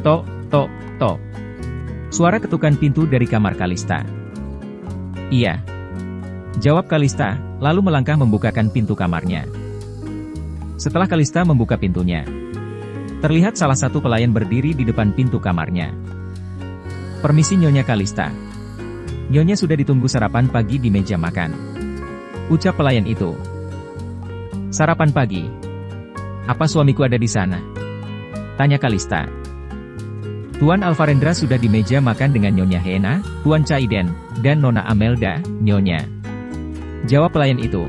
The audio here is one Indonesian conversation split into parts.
Tok, tok, tok. Suara ketukan pintu dari kamar Kalista. Iya. Jawab Kalista, lalu melangkah membukakan pintu kamarnya. Setelah Kalista membuka pintunya, terlihat salah satu pelayan berdiri di depan pintu kamarnya. Permisi Nyonya Kalista. Nyonya sudah ditunggu sarapan pagi di meja makan. Ucap pelayan itu. Sarapan pagi? Apa suamiku ada di sana? Tanya Kalista. Tuan Alvarendra sudah di meja makan dengan Nyonya Hena, Tuan Caiden, dan Nona Amelda, Nyonya. Jawab pelayan itu.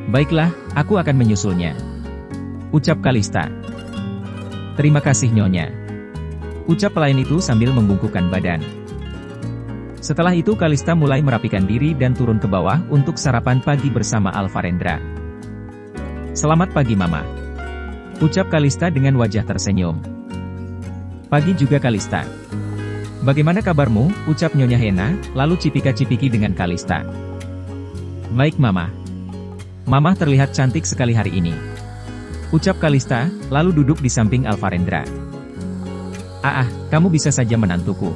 Baiklah, aku akan menyusulnya. Ucap Kalista. Terima kasih Nyonya. Ucap pelayan itu sambil membungkukkan badan. Setelah itu Kalista mulai merapikan diri dan turun ke bawah untuk sarapan pagi bersama Alvarendra. Selamat pagi Mama. Ucap Kalista dengan wajah tersenyum. Pagi juga Kalista. Bagaimana kabarmu? Ucap Nyonya Hena, lalu cipika-cipiki dengan Kalista. Baik Mama. Mama terlihat cantik sekali hari ini. Ucap Kalista, lalu duduk di samping Alvarendra. Kamu bisa saja menantuku.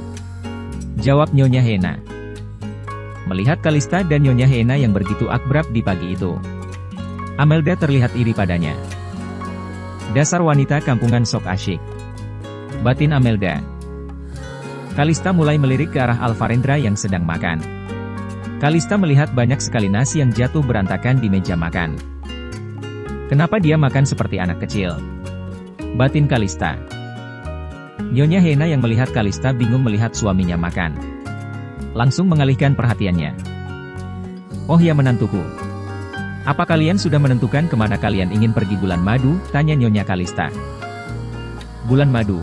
Jawab Nyonya Hena. Melihat Kalista dan Nyonya Hena yang begitu akrab di pagi itu, Amelda terlihat iri padanya. Dasar wanita kampungan sok asyik. Batin Amelda. Kalista mulai melirik ke arah Alvarendra yang sedang makan. Kalista melihat banyak sekali nasi yang jatuh berantakan di meja makan. Kenapa dia makan seperti anak kecil? Batin Kalista. Nyonya Hena yang melihat Kalista bingung melihat suaminya makan. Langsung mengalihkan perhatiannya. Oh ya menantuku. Apa kalian sudah menentukan kemana kalian ingin pergi bulan madu? Tanya Nyonya Kalista. Bulan madu.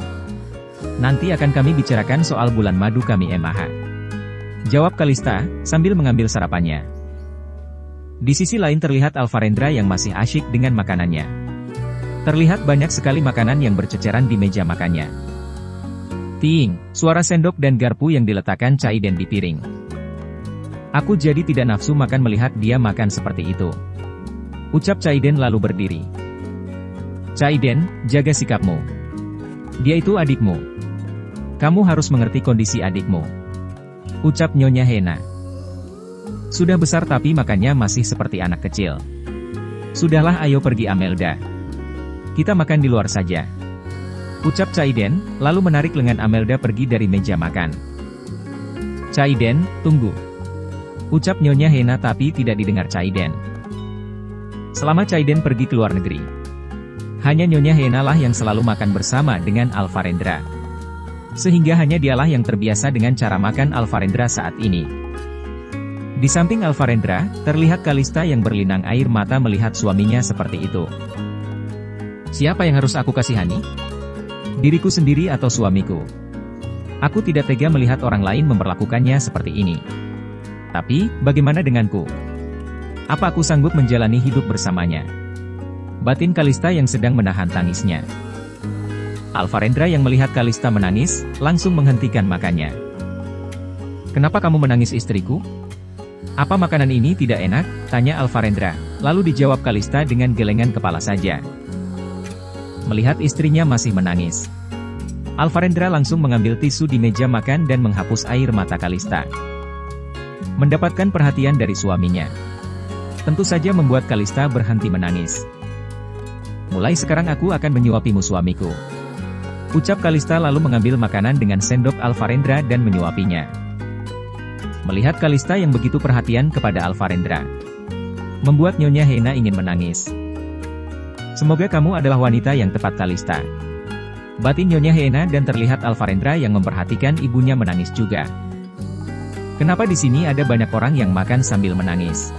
Nanti akan kami bicarakan soal bulan madu kami MAH. Jawab Kalista, sambil mengambil sarapannya. Di sisi lain terlihat Alvarendra yang masih asyik dengan makanannya. Terlihat banyak sekali makanan yang berceceran di meja makannya. Ting, suara sendok dan garpu yang diletakkan Caiden di piring. Aku jadi tidak nafsu makan melihat dia makan seperti itu. Ucap Caiden lalu berdiri. Caiden, jaga sikapmu. Dia itu adikmu. Kamu harus mengerti kondisi adikmu. Ucap Nyonya Hena. Sudah besar tapi makannya masih seperti anak kecil. Sudahlah ayo pergi Amelda. Kita makan di luar saja. Ucap Caiden, lalu menarik lengan Amelda pergi dari meja makan. Caiden, tunggu. Ucap Nyonya Hena tapi tidak didengar Caiden. Selama Caiden pergi ke luar negeri, hanya Nyonya Hena lah yang selalu makan bersama dengan Alvarendra. Sehingga hanya dialah yang terbiasa dengan cara makan Alvarendra saat ini. Di samping Alvarendra, terlihat Kalista yang berlinang air mata melihat suaminya seperti itu. Siapa yang harus aku kasihani? Diriku sendiri atau suamiku? Aku tidak tega melihat orang lain memperlakukannya seperti ini. Tapi, bagaimana denganku? Apa aku sanggup menjalani hidup bersamanya? Batin Kalista yang sedang menahan tangisnya. Alvarendra yang melihat Kalista menangis, langsung menghentikan makannya. Kenapa kamu menangis istriku? Apa makanan ini tidak enak? Tanya Alvarendra, lalu dijawab Kalista dengan gelengan kepala saja. Melihat istrinya masih menangis, Alvarendra langsung mengambil tisu di meja makan dan menghapus air mata Kalista. Mendapatkan perhatian dari suaminya, tentu saja membuat Kalista berhenti menangis. Mulai sekarang aku akan menyuapimu suamiku. Ucap Kalista lalu mengambil makanan dengan sendok Alvarendra dan menyuapinya. Melihat Kalista yang begitu perhatian kepada Alvarendra, membuat Nyonya Hena ingin menangis. Semoga kamu adalah wanita yang tepat Kalista. Batin Nyonya Hena dan terlihat Alvarendra yang memperhatikan ibunya menangis juga. Kenapa di sini ada banyak orang yang makan sambil menangis?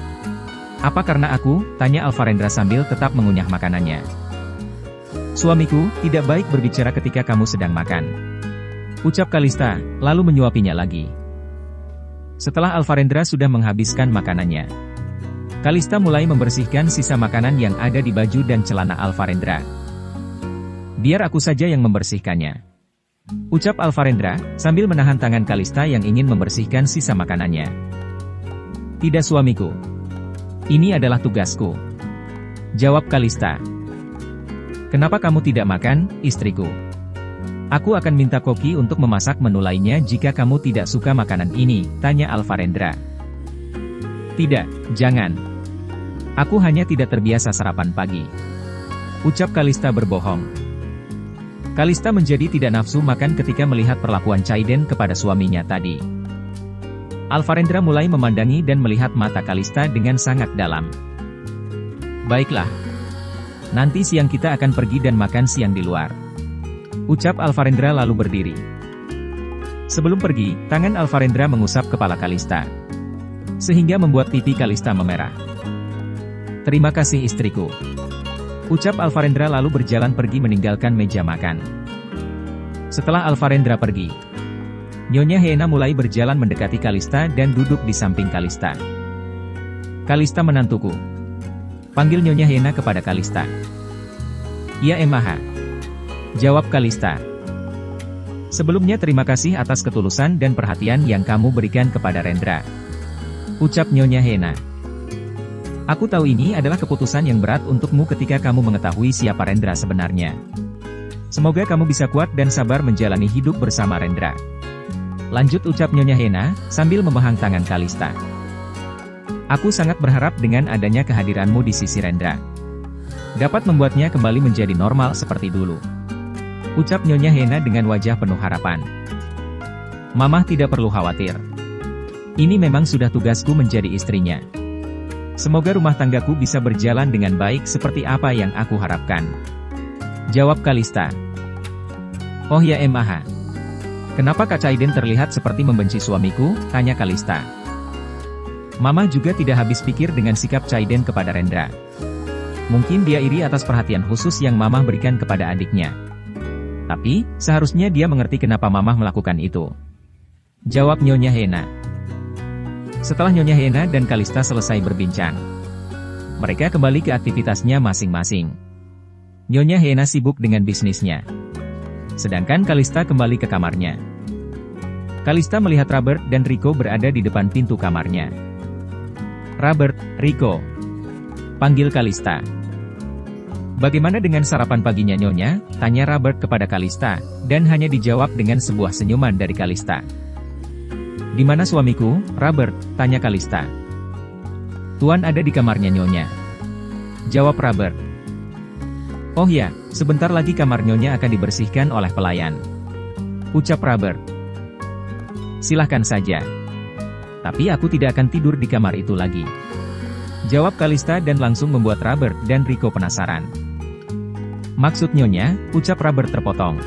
Apa karena aku? Tanya Alvarendra sambil tetap mengunyah makanannya. Suamiku, tidak baik berbicara ketika kamu sedang makan. Ucap Kalista, lalu menyuapinya lagi. Setelah Alvarendra sudah menghabiskan makanannya, Kalista mulai membersihkan sisa makanan yang ada di baju dan celana Alvarendra. Biar aku saja yang membersihkannya. Ucap Alvarendra, sambil menahan tangan Kalista yang ingin membersihkan sisa makanannya. Tidak suamiku. Ini adalah tugasku. Jawab Kalista. Kenapa kamu tidak makan, istriku? Aku akan minta Koki untuk memasak menu lainnya jika kamu tidak suka makanan ini, tanya Alvarendra. Tidak, jangan. Aku hanya tidak terbiasa sarapan pagi, ucap Kalista berbohong. Kalista menjadi tidak nafsu makan ketika melihat perlakuan Chaiden kepada suaminya tadi. Alvarendra mulai memandangi dan melihat mata Kalista dengan sangat dalam. Baiklah. Nanti siang kita akan pergi dan makan siang di luar, ucap Alvarendra lalu berdiri. Sebelum pergi, tangan Alvarendra mengusap kepala Kalista, sehingga membuat pipi Kalista memerah. Terima kasih istriku, ucap Alvarendra lalu berjalan pergi meninggalkan meja makan. Setelah Alvarendra pergi, Nyonya Hena mulai berjalan mendekati Kalista dan duduk di samping Kalista. Kalista menantuku, panggil Nyonya Hena kepada Kalista. Ya Emaha, jawab Kalista. Sebelumnya terima kasih atas ketulusan dan perhatian yang kamu berikan kepada Rendra, ucap Nyonya Hena. Aku tahu ini adalah keputusan yang berat untukmu ketika kamu mengetahui siapa Rendra sebenarnya. Semoga kamu bisa kuat dan sabar menjalani hidup bersama Rendra, lanjut ucap Nyonya Hena, sambil memegang tangan Kalista. Aku sangat berharap dengan adanya kehadiranmu di sisi Rendra, dapat membuatnya kembali menjadi normal seperti dulu, ucap Nyonya Hena dengan wajah penuh harapan. Mamah tidak perlu khawatir. Ini memang sudah tugasku menjadi istrinya. Semoga rumah tanggaku bisa berjalan dengan baik seperti apa yang aku harapkan, jawab Kalista. Oh ya Emaha, kenapa Kak Chaiden terlihat seperti membenci suamiku, tanya Kalista. Mama juga tidak habis pikir dengan sikap Chaiden kepada Rendra. Mungkin dia iri atas perhatian khusus yang Mama berikan kepada adiknya. Tapi, seharusnya dia mengerti kenapa Mama melakukan itu, jawab Nyonya Hena. Setelah Nyonya Hena dan Kalista selesai berbincang, mereka kembali ke aktivitasnya masing-masing. Nyonya Hena sibuk dengan bisnisnya, sedangkan Kalista kembali ke kamarnya. Kalista melihat Robert dan Rico berada di depan pintu kamarnya. Robert, Rico, panggil Kalista. Bagaimana dengan sarapan paginya Nyonya? Tanya Robert kepada Kalista, dan hanya dijawab dengan sebuah senyuman dari Kalista. Di mana suamiku, Robert? Tanya Kalista. Tuan ada di kamarnya Nyonya, jawab Robert. Oh ya, sebentar lagi kamar Nyonya akan dibersihkan oleh pelayan, ucap Robert. Silahkan saja. Tapi aku tidak akan tidur di kamar itu lagi, jawab Kalista dan langsung membuat Robert dan Rico penasaran. Maksud Nyonya, ucap Robert terpotong.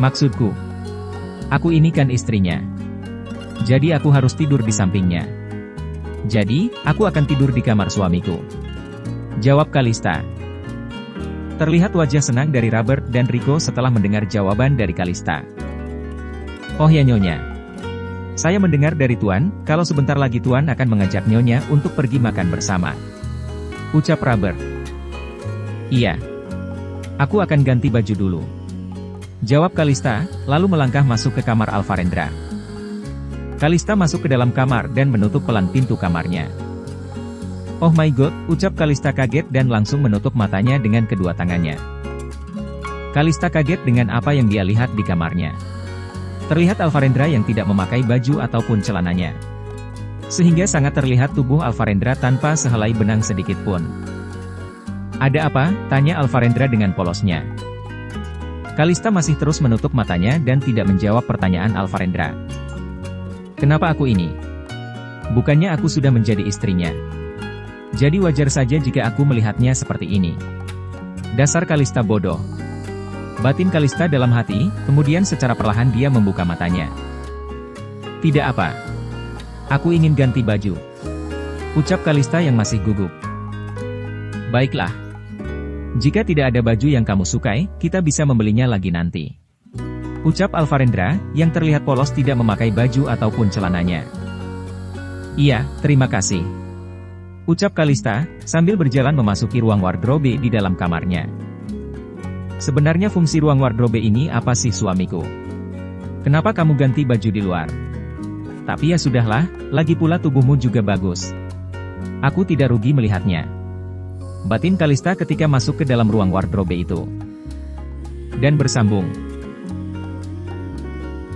Maksudku, aku ini kan istrinya. Jadi aku harus tidur di sampingnya. Jadi, aku akan tidur di kamar suamiku, jawab Kalista. Terlihat wajah senang dari Robert dan Rico setelah mendengar jawaban dari Kalista. Oh ya Nyonya, saya mendengar dari Tuan, kalau sebentar lagi Tuan akan mengajak Nyonya untuk pergi makan bersama, ucap Robert. Iya. Aku akan ganti baju dulu, jawab Kalista, lalu melangkah masuk ke kamar Alvarendra. Kalista masuk ke dalam kamar dan menutup pelan pintu kamarnya. Oh my god, ucap Kalista kaget dan langsung menutup matanya dengan kedua tangannya. Kalista kaget dengan apa yang dia lihat di kamarnya. Terlihat Alvarendra yang tidak memakai baju ataupun celananya, sehingga sangat terlihat tubuh Alvarendra tanpa sehelai benang sedikit pun. Ada apa? Tanya Alvarendra dengan polosnya. Kalista masih terus menutup matanya dan tidak menjawab pertanyaan Alvarendra. Kenapa aku ini? Bukannya aku sudah menjadi istrinya. Jadi wajar saja jika aku melihatnya seperti ini. Dasar Kalista bodoh, batin Kalista dalam hati, kemudian secara perlahan dia membuka matanya. Tidak apa. Aku ingin ganti baju, ucap Kalista yang masih gugup. Baiklah. Jika tidak ada baju yang kamu sukai, kita bisa membelinya lagi nanti, ucap Alvarendra, yang terlihat polos tidak memakai baju ataupun celananya. Iya, terima kasih, ucap Kalista, sambil berjalan memasuki ruang wardrobe di dalam kamarnya. Sebenarnya fungsi ruang wardrobe ini apa sih suamiku? Kenapa kamu ganti baju di luar? Tapi ya sudahlah, lagi pula tubuhmu juga bagus. Aku tidak rugi melihatnya, batin Kalista ketika masuk ke dalam ruang wardrobe itu. Dan bersambung.